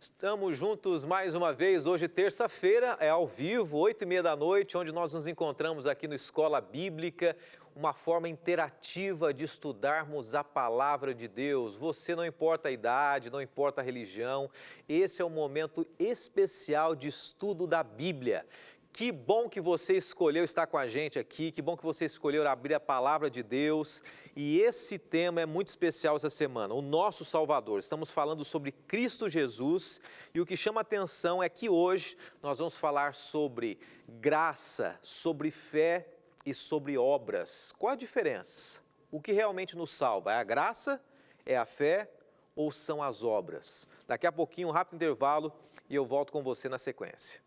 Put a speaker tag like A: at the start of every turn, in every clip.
A: Estamos juntos mais uma vez, hoje terça-feira, é ao vivo, 8h30 da noite, onde nós nos encontramos aqui no Escola Bíblica, uma forma interativa de estudarmos a Palavra de Deus. Você, não importa a idade, não importa a religião, esse é um momento especial de estudo da Bíblia. Que bom que você escolheu estar com a gente aqui, que bom que você escolheu abrir a Palavra de Deus. E esse tema é muito especial essa semana, o nosso Salvador. Estamos falando sobre Cristo Jesus e o que chama a atenção é que hoje nós vamos falar sobre graça, sobre fé e sobre obras. Qual a diferença? O que realmente nos salva? É a graça, é a fé ou são as obras? Daqui a pouquinho, um rápido intervalo e eu volto com você na sequência.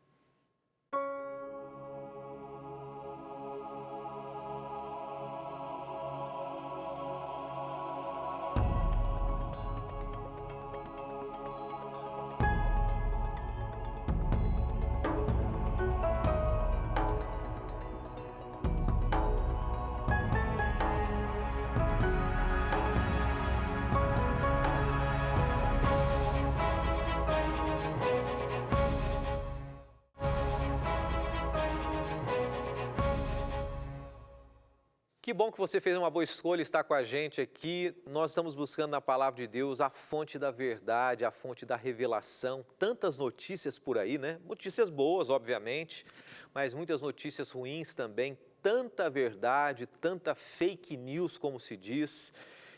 A: Que bom que você fez uma boa escolha estar com a gente aqui. Nós estamos buscando na Palavra de Deus a fonte da verdade, a fonte da revelação. Tantas notícias por aí, né? Notícias boas, obviamente, mas muitas notícias ruins também. Tanta verdade, tanta fake news, como se diz.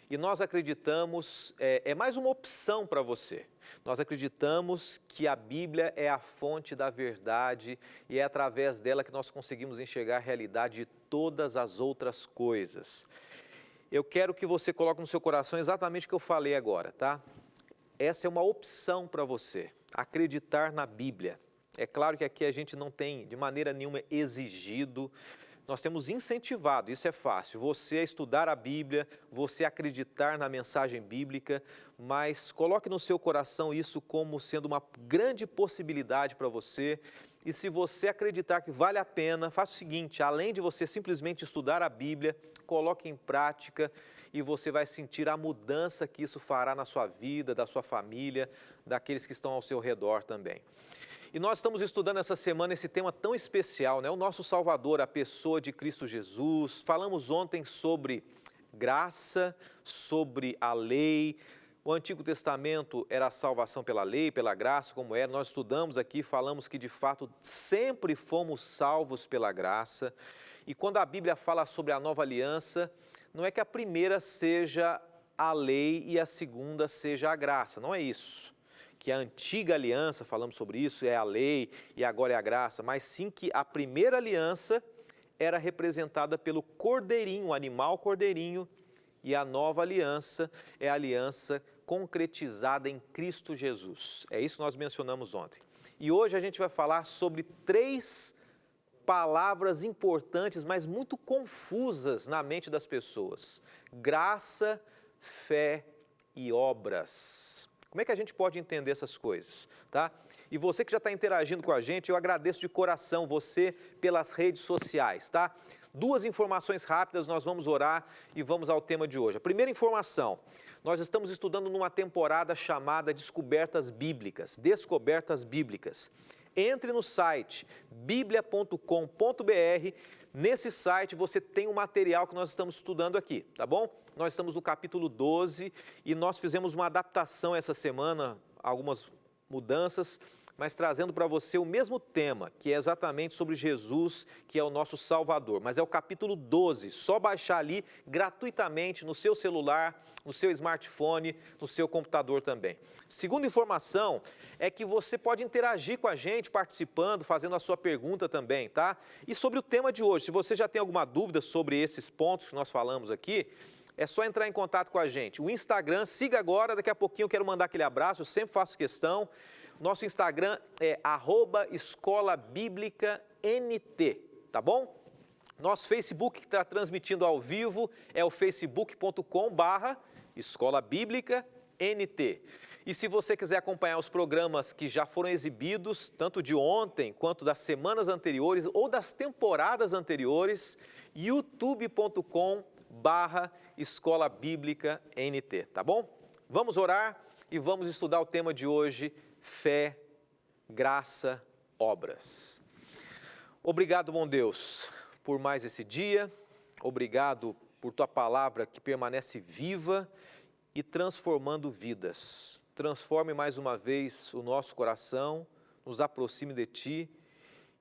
A: E nós acreditamos, é mais uma opção para você. Nós acreditamos que a Bíblia é a fonte da verdade e é através dela que nós conseguimos enxergar a realidade de todas as outras coisas. Eu quero que você coloque no seu coração exatamente o que eu falei agora, tá? Essa é uma opção para você, acreditar na Bíblia. É claro que aqui a gente não tem de maneira nenhuma exigido, nós temos incentivado, isso é fácil, você a estudar a Bíblia, você acreditar na mensagem bíblica, mas coloque no seu coração isso como sendo uma grande possibilidade para você. E se você acreditar que vale a pena, faça o seguinte, além de você simplesmente estudar a Bíblia, coloque em prática e você vai sentir a mudança que isso fará na sua vida, da sua família, daqueles que estão ao seu redor também. E nós estamos estudando essa semana esse tema tão especial, né? O nosso Salvador, a pessoa de Cristo Jesus. Falamos ontem sobre graça, sobre a lei. O Antigo Testamento era a salvação pela lei, pela graça, como era. Nós estudamos aqui, falamos que de fato sempre fomos salvos pela graça. E quando a Bíblia fala sobre a nova aliança, não é que a primeira seja a lei e a segunda seja a graça, não é isso. Que a antiga aliança, falamos sobre isso, é a lei e agora é a graça, mas sim que a primeira aliança era representada pelo cordeirinho, o animal cordeirinho, e a nova aliança é a aliança concretizada em Cristo Jesus. É isso que nós mencionamos ontem. E hoje a gente vai falar sobre 3 palavras importantes, mas muito confusas na mente das pessoas: graça, fé e obras. Como é que a gente pode entender essas coisas, tá? E você que já está interagindo com a gente, eu agradeço de coração você pelas redes sociais, tá? 2 informações rápidas, nós vamos orar e vamos ao tema de hoje. A primeira informação, nós estamos estudando numa temporada chamada Descobertas Bíblicas, Descobertas Bíblicas. Entre no site biblia.com.br, nesse site você tem o material que nós estamos estudando aqui, tá bom? Nós estamos no capítulo 12 e nós fizemos uma adaptação essa semana, algumas mudanças, mas trazendo para você o mesmo tema, que é exatamente sobre Jesus, que é o nosso Salvador. Mas é o capítulo 12, só baixar ali gratuitamente no seu celular, no seu smartphone, no seu computador também. Segunda informação é que você pode interagir com a gente, participando, fazendo a sua pergunta também, tá? E sobre o tema de hoje, se você já tem alguma dúvida sobre esses pontos que nós falamos aqui, é só entrar em contato com a gente. O Instagram, siga agora, daqui a pouquinho eu quero mandar aquele abraço, eu sempre faço questão. Nosso Instagram é @escolabiblicant, tá bom? Nosso Facebook que está transmitindo ao vivo é o facebook.com/escolabiblicant. E se você quiser acompanhar os programas que já foram exibidos, tanto de ontem quanto das semanas anteriores ou das temporadas anteriores, youtube.com/escolabiblicant, tá bom? Vamos orar e vamos estudar o tema de hoje, fé, graça, obras. Obrigado, bom Deus, por mais esse dia. Obrigado por Tua palavra que permanece viva e transformando vidas. Transforme mais uma vez o nosso coração, nos aproxime de Ti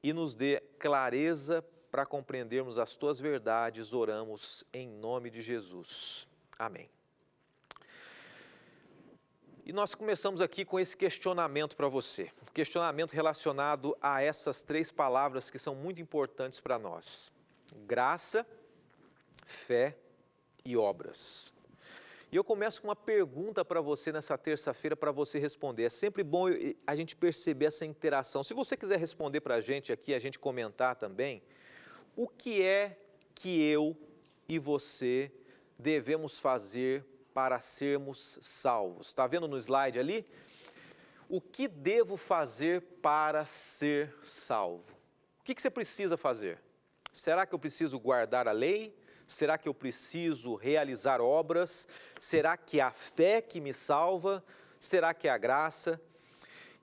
A: e nos dê clareza para compreendermos as Tuas verdades. Oramos em nome de Jesus. Amém. E nós começamos aqui com esse questionamento para você, um questionamento relacionado a essas três palavras que são muito importantes para nós: graça, fé e obras. E eu começo com uma pergunta para você nessa terça-feira para você responder. É sempre bom a gente perceber essa interação. Se você quiser responder para a gente aqui, a gente comentar também, o que é que eu e você devemos fazer para sermos salvos? Está vendo no slide ali? O que devo fazer para ser salvo? O que você precisa fazer? Será que eu preciso guardar a lei? Será que eu preciso realizar obras? Será que é a fé que me salva? Será que é a graça?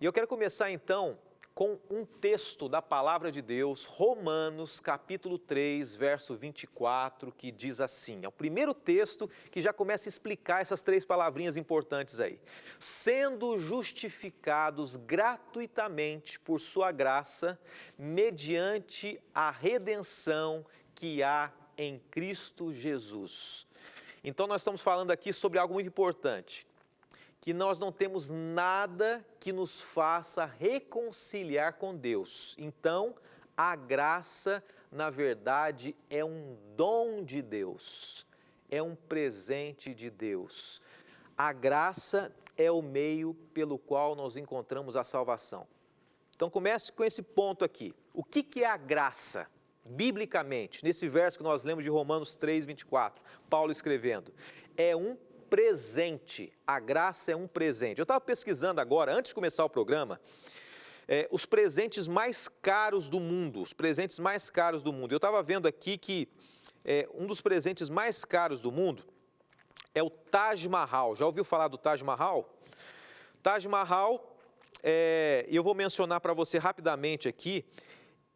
A: E eu quero começar então com um texto da palavra de Deus, Romanos capítulo 3, verso 24, que diz assim, é o primeiro texto que já começa a explicar essas três palavrinhas importantes aí. Sendo justificados gratuitamente por sua graça, mediante a redenção que há em Cristo Jesus. Então nós estamos falando aqui sobre algo muito importante, que nós não temos nada que nos faça reconciliar com Deus. Então, a graça, na verdade, é um dom de Deus, é um presente de Deus. A graça é o meio pelo qual nós encontramos a salvação. Então, comece com esse ponto aqui. O que é a graça? Biblicamente, nesse verso que nós lemos de Romanos 3, 24, Paulo escrevendo, é um presente, a graça é um presente. Eu estava pesquisando agora, antes de começar o programa, os presentes mais caros do mundo, os presentes mais caros do mundo. Eu estava vendo aqui que um dos presentes mais caros do mundo é o Taj Mahal. Já ouviu falar do Taj Mahal? Taj Mahal, eu vou mencionar para você rapidamente aqui,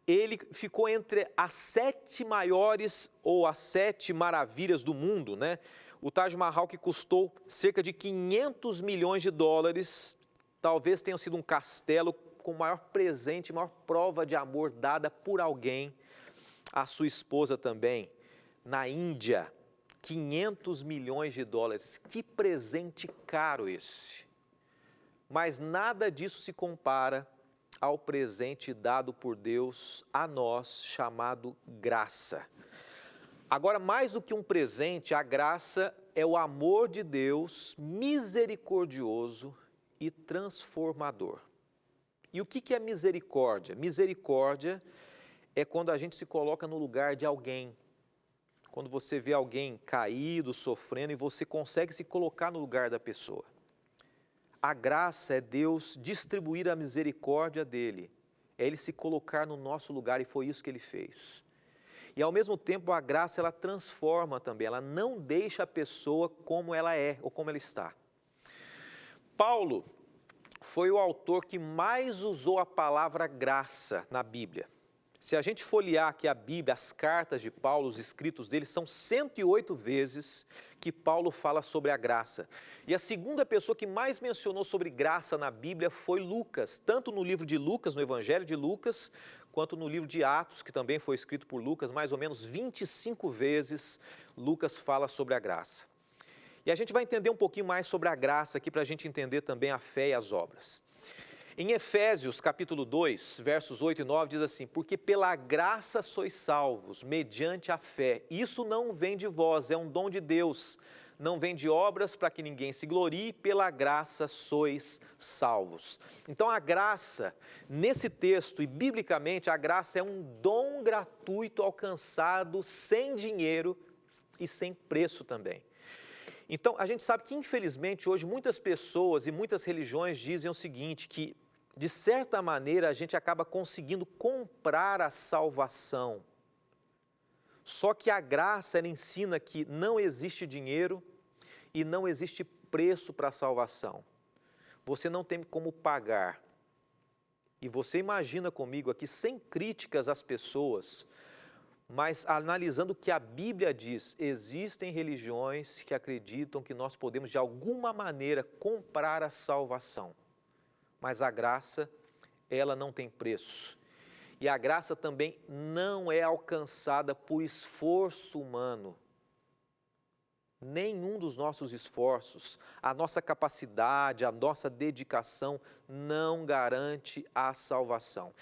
A: ele ficou entre as 7 maiores ou as 7 maravilhas do mundo, né? O Taj Mahal, que custou cerca de 500 milhões de dólares, talvez tenha sido um castelo com o maior presente, maior prova de amor dada por alguém à sua esposa também, na Índia. 500 milhões de dólares, que presente caro esse! Mas nada disso se compara ao presente dado por Deus a nós, chamado graça. Agora, mais do que um presente, a graça é o amor de Deus misericordioso e transformador. E o que é misericórdia? Misericórdia é quando a gente se coloca no lugar de alguém. Quando você vê alguém caído, sofrendo, e você consegue se colocar no lugar da pessoa. A graça é Deus distribuir a misericórdia dele, é Ele se colocar no nosso lugar, e foi isso que Ele fez. E ao mesmo tempo a graça ela transforma também, ela não deixa a pessoa como ela é ou como ela está. Paulo foi o autor que mais usou a palavra graça na Bíblia. Se a gente folhear aqui a Bíblia, as cartas de Paulo, os escritos dele, são 108 vezes que Paulo fala sobre a graça. E a segunda pessoa que mais mencionou sobre graça na Bíblia foi Lucas, tanto no livro de Lucas, no Evangelho de Lucas, quanto no livro de Atos, que também foi escrito por Lucas, mais ou menos 25 vezes Lucas fala sobre a graça. E a gente vai entender um pouquinho mais sobre a graça aqui para a gente entender também a fé e as obras. Em Efésios, capítulo 2, versos 8 e 9, diz assim, porque pela graça sois salvos, mediante a fé. Isso não vem de vós, é um dom de Deus. Não vem de obras para que ninguém se glorie, pela graça sois salvos. Então a graça, nesse texto e biblicamente, a graça é um dom gratuito alcançado sem dinheiro e sem preço também. Então a gente sabe que infelizmente hoje muitas pessoas e muitas religiões dizem o seguinte, que de certa maneira a gente acaba conseguindo comprar a salvação. Só que a graça, ela ensina que não existe dinheiro e não existe preço para a salvação. você não tem como pagar. E você imagina comigo aqui, sem críticas às pessoas, mas analisando o que a Bíblia diz, existem religiões que acreditam que nós podemos de alguma maneira comprar a salvação. Mas a graça, ela não tem preço. E a graça também não é alcançada por esforço humano. Nenhum dos nossos esforços, a nossa capacidade, a nossa dedicação não garante a salvação.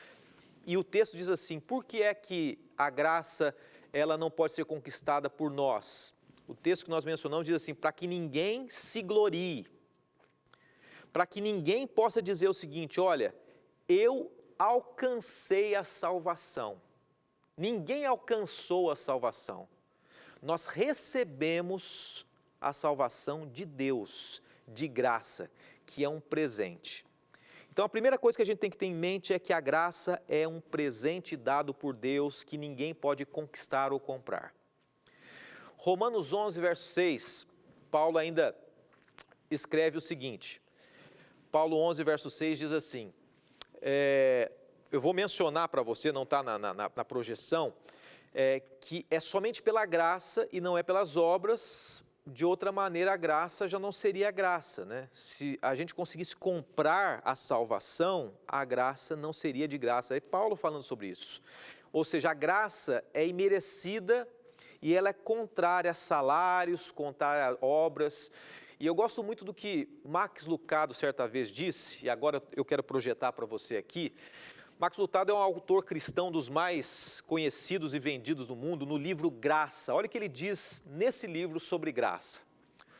A: E o texto diz assim, por que é que a graça ela não pode ser conquistada por nós? O texto que nós mencionamos diz assim, para que ninguém se glorie, para que ninguém possa dizer o seguinte, olha, eu alcancei a salvação. Ninguém alcançou a salvação. Nós recebemos a salvação de Deus, de graça, que é um presente. Então, a primeira coisa que a gente tem que ter em mente é que a graça é um presente dado por Deus que ninguém pode conquistar ou comprar. Romanos 11, verso 6, Paulo ainda escreve o seguinte. Paulo 11, verso 6 diz assim, eu vou mencionar para você, não está na projeção, que é somente pela graça e não é pelas obras. De outra maneira, a graça já não seria graça, né? Se a gente conseguisse comprar a salvação, a graça não seria de graça. É Paulo falando sobre isso. Ou seja, a graça é imerecida e ela é contrária a salários, contrária a obras. E eu gosto muito do que Max Lucado certa vez disse, e agora eu quero projetar para você aqui. Max Lucado é um autor cristão dos mais conhecidos e vendidos do mundo, no livro Graça. Olha o que ele diz nesse livro sobre graça.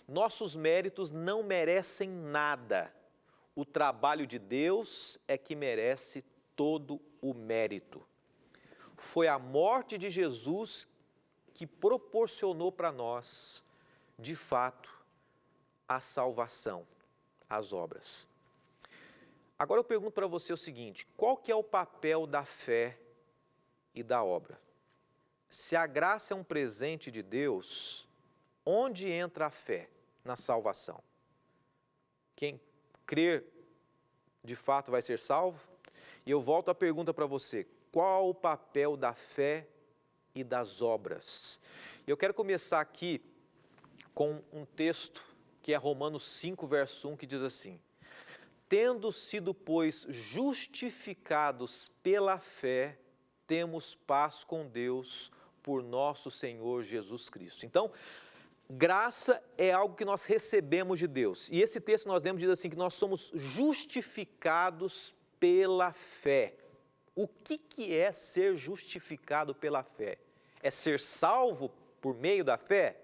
A: Nossos méritos não merecem nada. O trabalho de Deus é que merece todo o mérito. Foi a morte de Jesus que proporcionou para nós, de fato, a salvação, as obras. Agora eu pergunto para você o seguinte, qual que é o papel da fé e da obra? Se a graça é um presente de Deus, onde entra a fé na salvação? Quem crer de fato vai ser salvo? E eu volto a pergunta para você, qual o papel da fé e das obras? Eu quero começar aqui com um texto que é Romanos 5, verso 1, que diz assim, tendo sido, pois, justificados pela fé, temos paz com Deus por nosso Senhor Jesus Cristo. Então, graça é algo que nós recebemos de Deus. E esse texto que nós lemos diz assim, que nós somos justificados pela fé. O que é ser justificado pela fé? É ser salvo por meio da fé?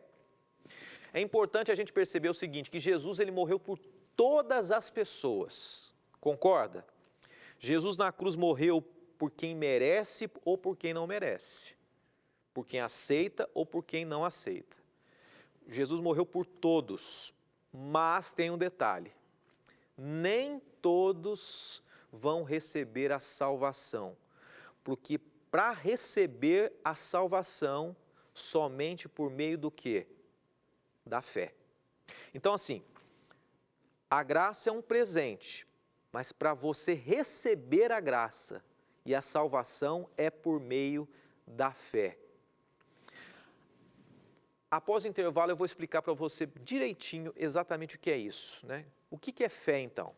A: É importante a gente perceber o seguinte, que Jesus ele morreu por todas as pessoas, concorda? Jesus na cruz morreu por quem merece ou por quem não merece, por quem aceita ou por quem não aceita. Jesus morreu por todos, mas tem um detalhe, nem todos vão receber a salvação, porque para receber a salvação, somente por meio do quê? Da fé. Então assim, a graça é um presente, mas para você receber a graça e a salvação é por meio da fé. Após o intervalo eu vou explicar para você direitinho exatamente o que é isso, né? O que é fé então?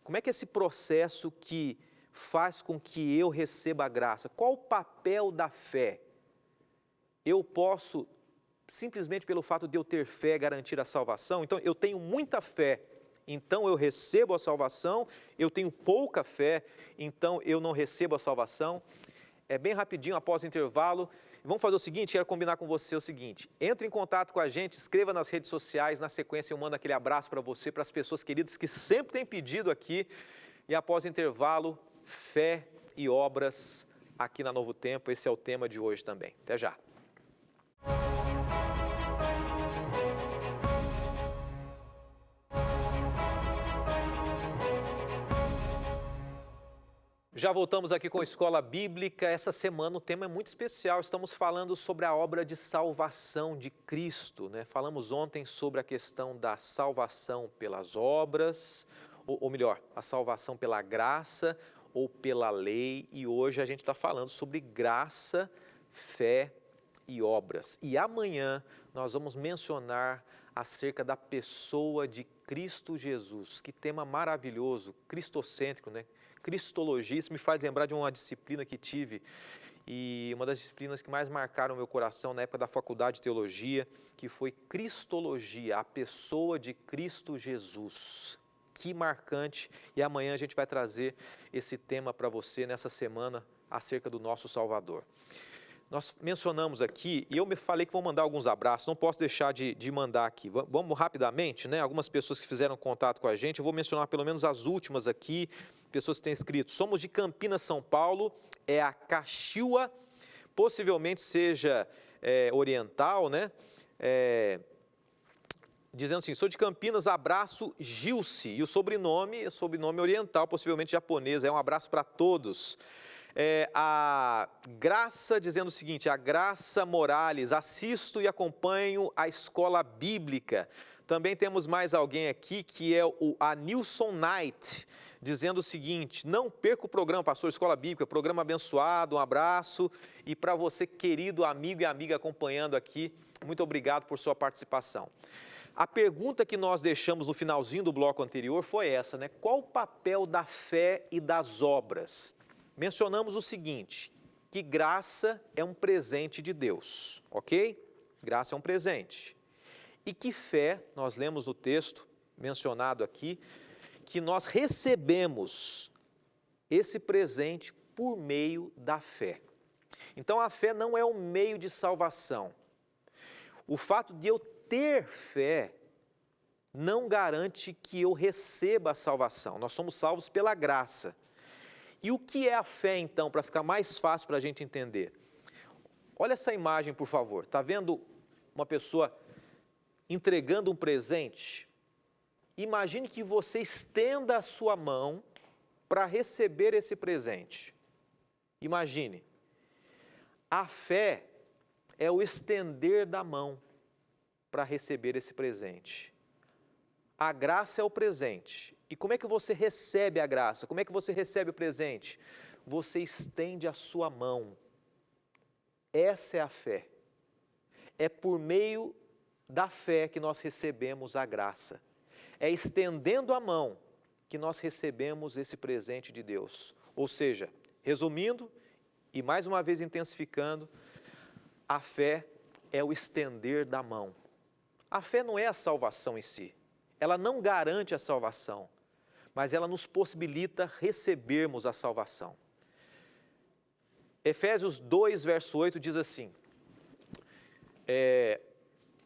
A: Como é que é esse processo que faz com que eu receba a graça? Qual o papel da fé? Eu posso, simplesmente pelo fato de eu ter fé, garantir a salvação? Então eu tenho muita fé, então eu recebo a salvação, eu tenho pouca fé, então eu não recebo a salvação. É bem rapidinho, após o intervalo. Vamos fazer o seguinte, quero combinar com você o seguinte, entre em contato com a gente, escreva nas redes sociais, na sequência eu mando aquele abraço para você, para as pessoas queridas que sempre têm pedido aqui. E após o intervalo, fé e obras aqui na Novo Tempo, esse é o tema de hoje também. Até já. Já voltamos aqui com a Escola Bíblica. Essa semana o tema é muito especial. Estamos falando sobre a obra de salvação de Cristo, né? Falamos ontem sobre a questão da salvação pelas obras. ou melhor, a salvação pela graça ou pela lei, e hoje a gente está falando sobre graça, fé e obras. E amanhã nós vamos mencionar acerca da pessoa de Cristo Jesus. Que tema maravilhoso, cristocêntrico, né? Cristologia, isso me faz lembrar de uma disciplina que tive, e uma das disciplinas que mais marcaram o meu coração na época da faculdade de teologia, que foi Cristologia, a pessoa de Cristo Jesus. Que marcante, e amanhã a gente vai trazer esse tema para você nessa semana acerca do nosso Salvador. Nós mencionamos aqui, e eu me falei que vou mandar alguns abraços, não posso deixar de mandar aqui. Vamos rapidamente, né? Algumas pessoas que fizeram contato com a gente, eu vou mencionar pelo menos as últimas aqui, pessoas que têm escrito. Somos de Campinas, São Paulo, é a Caxiua, possivelmente seja oriental, né? Dizendo assim, sou de Campinas, abraço Gilce, e o sobrenome oriental, possivelmente japonês, um abraço para todos. A Graça dizendo o seguinte, a Graça Morales, assisto e acompanho a escola bíblica. Também temos mais alguém aqui que é a Nilson Knight, dizendo o seguinte, não perca o programa, pastor Escola Bíblica, programa abençoado, um abraço. E para você, querido amigo e amiga acompanhando aqui, muito obrigado por sua participação. A pergunta que nós deixamos no finalzinho do bloco anterior foi essa, né? Qual o papel da fé e das obras? Mencionamos o seguinte, que graça é um presente de Deus, ok? Graça é um presente. E que fé, nós lemos no texto mencionado aqui, que nós recebemos esse presente por meio da fé. Então a fé não é um meio de salvação. O fato de eu ter fé não garante que eu receba a salvação. Nós somos salvos pela graça. E o que é a fé, então, para ficar mais fácil para a gente entender? Olha essa imagem, por favor. Está vendo uma pessoa entregando um presente? Imagine que você estenda a sua mão para receber esse presente. Imagine. A fé é o estender da mão para receber esse presente. A graça é o presente. E como é que você recebe a graça? Como é que você recebe o presente? Você estende a sua mão. Essa é a fé. É por meio da fé que nós recebemos a graça. É estendendo a mão que nós recebemos esse presente de Deus. Ou seja, resumindo e mais uma vez intensificando, a fé é o estender da mão. A fé não é a salvação em si. Ela não garante a salvação, mas ela nos possibilita recebermos a salvação. Efésios 2, verso 8 diz assim,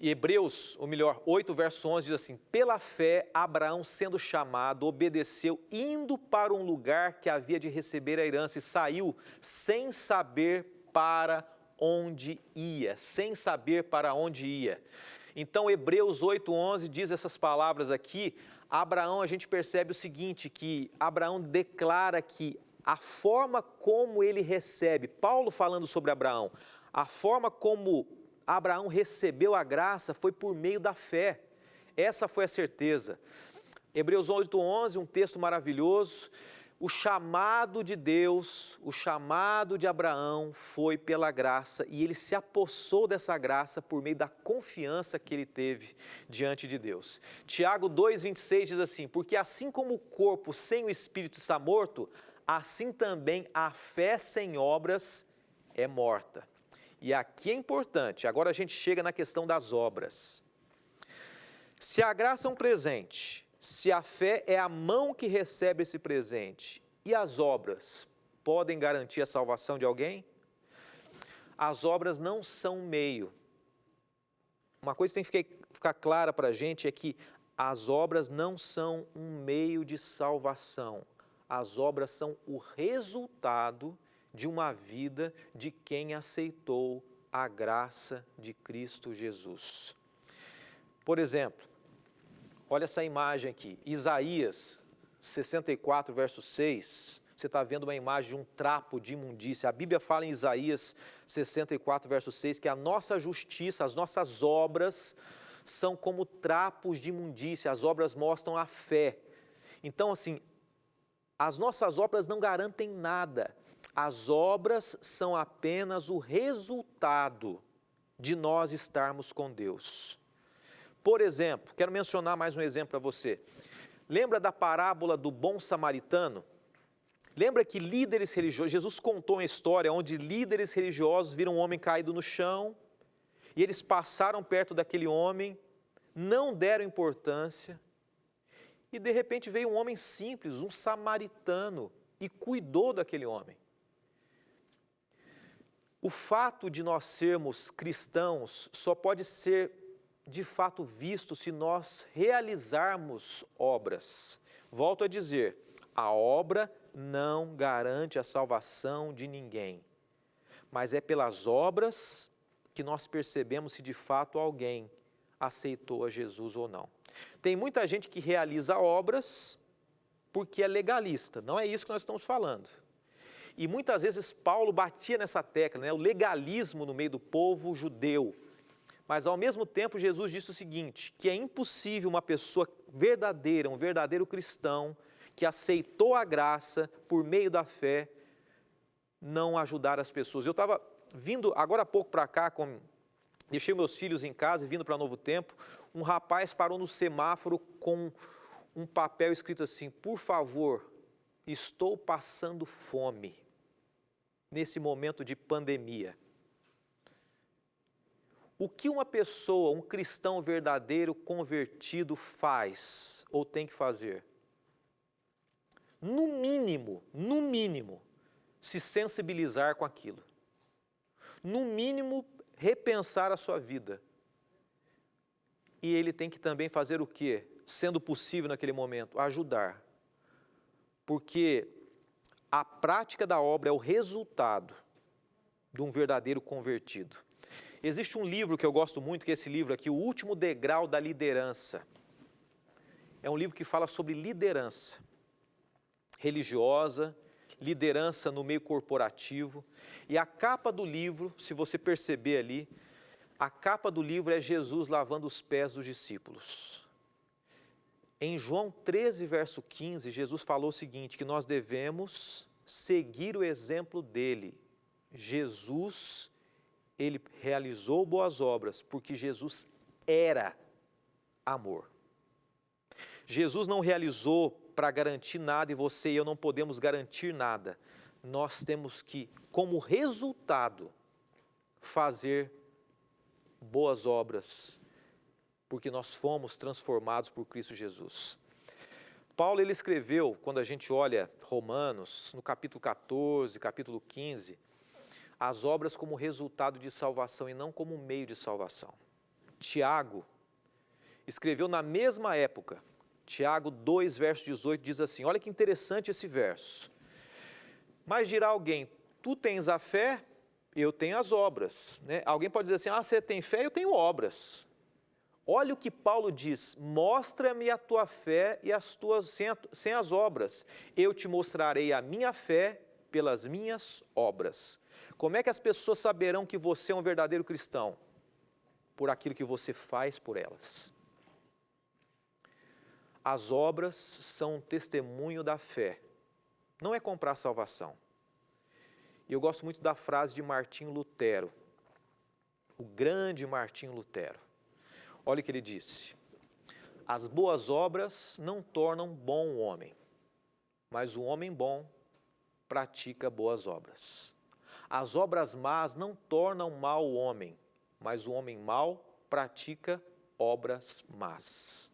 A: Hebreus, ou melhor, 8, verso 11 diz assim, pela fé, Abraão, sendo chamado, obedeceu, indo para um lugar que havia de receber a herança, e saiu sem saber para onde ia, sem saber para onde ia. Então, Hebreus 8:11 diz essas palavras aqui. Abraão, a gente percebe o seguinte, que Abraão declara que a forma como ele recebe, Paulo falando sobre Abraão, a forma como Abraão recebeu a graça foi por meio da fé. Essa foi a certeza. Hebreus 8:11, um texto maravilhoso. O chamado de Deus, o chamado de Abraão foi pela graça e ele se apossou dessa graça por meio da confiança que ele teve diante de Deus. Tiago 2:26 diz assim, porque assim como o corpo sem o espírito está morto, assim também a fé sem obras é morta. E aqui é importante, agora a gente chega na questão das obras. Se a graça é um presente, se a fé é a mão que recebe esse presente e as obras podem garantir a salvação de alguém? As obras não são meio. Uma coisa que tem que ficar clara para a gente é que as obras não são um meio de salvação. As obras são o resultado de uma vida de quem aceitou a graça de Cristo Jesus. Por exemplo, olha essa imagem aqui, Isaías 64, verso 6, você está vendo uma imagem de um trapo de imundícia. A Bíblia fala em Isaías 64, verso 6, que a nossa justiça, as nossas obras são como trapos de imundícia, as obras mostram a fé. Então, assim, as nossas obras não garantem nada. As obras são apenas o resultado de nós estarmos com Deus. Por exemplo, quero mencionar mais um exemplo para você. Lembra da parábola do bom samaritano? Lembra que líderes religiosos, Jesus contou uma história onde líderes religiosos viram um homem caído no chão e eles passaram perto daquele homem, não deram importância e de repente veio um homem simples, um samaritano, e cuidou daquele homem. O fato de nós sermos cristãos só pode ser de fato visto se nós realizarmos obras. Volto a dizer, a obra não garante a salvação de ninguém, mas é pelas obras que nós percebemos se de fato alguém aceitou a Jesus ou não. Tem muita gente que realiza obras porque é legalista, não é isso que nós estamos falando. E muitas vezes Paulo batia nessa tecla, né? O legalismo no meio do povo judeu. Mas ao mesmo tempo Jesus disse o seguinte, que é impossível uma pessoa verdadeira, um verdadeiro cristão, que aceitou a graça por meio da fé, não ajudar as pessoas. Eu estava vindo agora há pouco para cá, deixei meus filhos em casa e vindo para Novo Tempo, um rapaz parou no semáforo com um papel escrito assim, por favor, estou passando fome nesse momento de pandemia. O que uma pessoa, um cristão verdadeiro, convertido faz ou tem que fazer? No mínimo, se sensibilizar com aquilo. No mínimo, repensar a sua vida. E ele tem que também fazer o quê? Sendo possível naquele momento, ajudar. Porque a prática da obra é o resultado de um verdadeiro convertido. Existe um livro que eu gosto muito, que é esse livro aqui, O Último Degrau da Liderança. É um livro que fala sobre liderança religiosa, liderança no meio corporativo. E a capa do livro, se você perceber ali, a capa do livro é Jesus lavando os pés dos discípulos. Em João 13, verso 15, Jesus falou o seguinte, que nós devemos seguir o exemplo dele. Jesus, ele realizou boas obras, porque Jesus era amor. Jesus não realizou para garantir nada e você e eu não podemos garantir nada. Nós temos que, como resultado, fazer boas obras, porque nós fomos transformados por Cristo Jesus. Paulo, ele escreveu, quando a gente olha Romanos, no capítulo 14, capítulo 15, as obras como resultado de salvação e não como meio de salvação. Tiago escreveu na mesma época, Tiago 2, verso 18, diz assim, olha que interessante esse verso. Mas dirá alguém, tu tens a fé, eu tenho as obras. Né? Alguém pode dizer assim, você tem fé, eu tenho obras. Olha o que Paulo diz, mostra-me a tua fé e as tuas sem as obras. Eu te mostrarei a minha fé pelas minhas obras. Como é que as pessoas saberão que você é um verdadeiro cristão? Por aquilo que você faz por elas. As obras são um testemunho da fé. Não é comprar salvação. E eu gosto muito da frase de Martinho Lutero, o grande Martinho Lutero. Olha o que ele disse, as boas obras não tornam bom o homem, mas o homem bom pratica boas obras. As obras más não tornam mal o homem, mas o homem mau pratica obras más.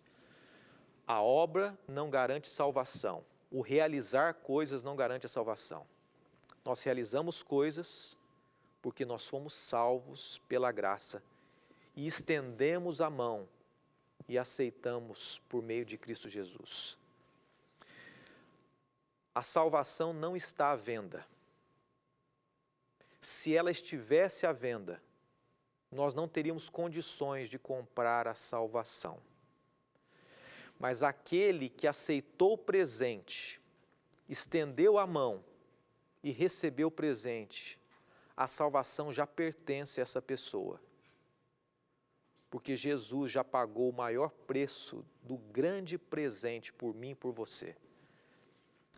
A: A obra não garante salvação, o realizar coisas não garante a salvação. Nós realizamos coisas porque nós fomos salvos pela graça e estendemos a mão e aceitamos por meio de Cristo Jesus. A salvação não está à venda. Se ela estivesse à venda, nós não teríamos condições de comprar a salvação. Mas aquele que aceitou o presente, estendeu a mão e recebeu o presente, a salvação já pertence a essa pessoa. porque Jesus já pagou o maior preço do grande presente por mim e por você.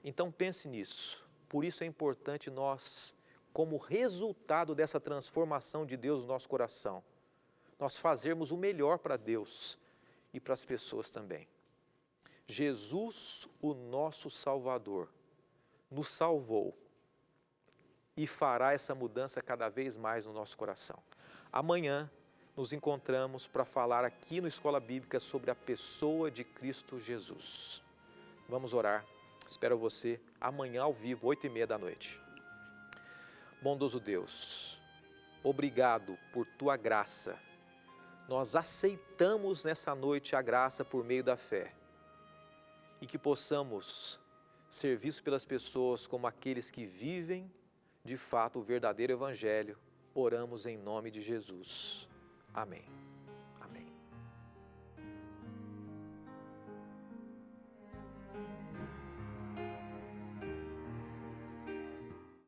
A: Então pense nisso. Por isso é importante nós, como resultado dessa transformação de Deus no nosso coração, nós fazermos o melhor para Deus e para as pessoas também. Jesus, o nosso Salvador, nos salvou e fará essa mudança cada vez mais no nosso coração. Amanhã nos encontramos para falar aqui no Escola Bíblica sobre a pessoa de Cristo Jesus. Vamos orar. Espero você amanhã ao vivo, 8h30 da noite. Bondoso Deus, obrigado por Tua graça. Nós aceitamos nessa noite a graça por meio da fé. E que possamos ser vistos pelas pessoas como aqueles que vivem de fato o verdadeiro Evangelho. Oramos em nome de Jesus. Amém.